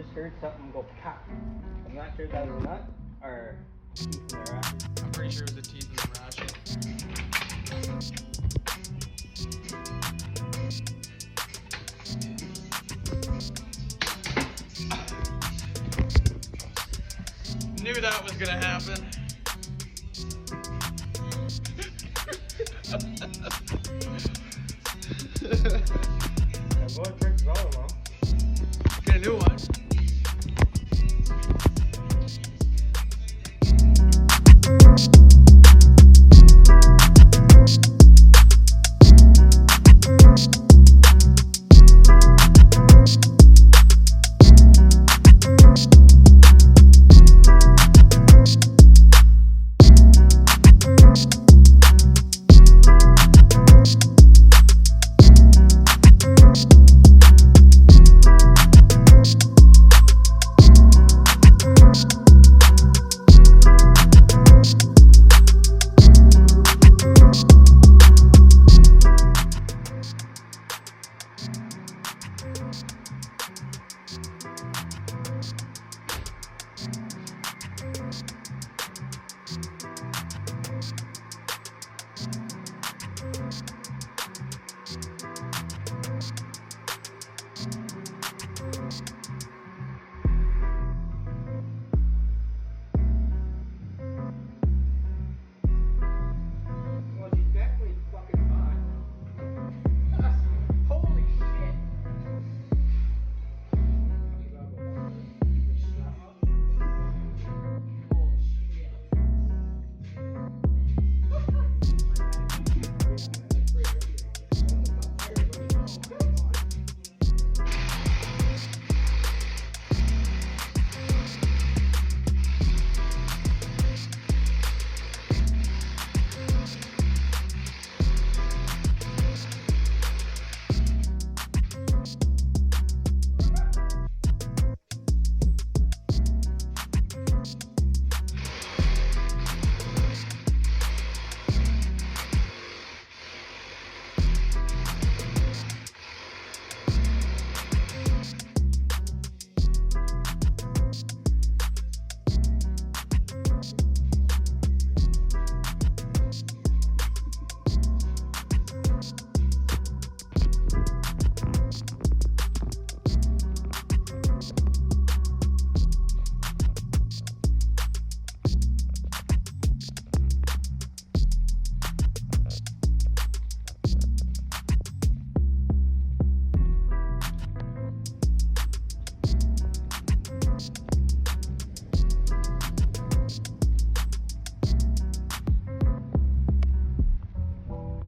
just heard something go pop. I'm not sure if that was a nut or teeth in the ratchet. I'm pretty sure it was the teeth in the ratchet. Knew that was gonna happen.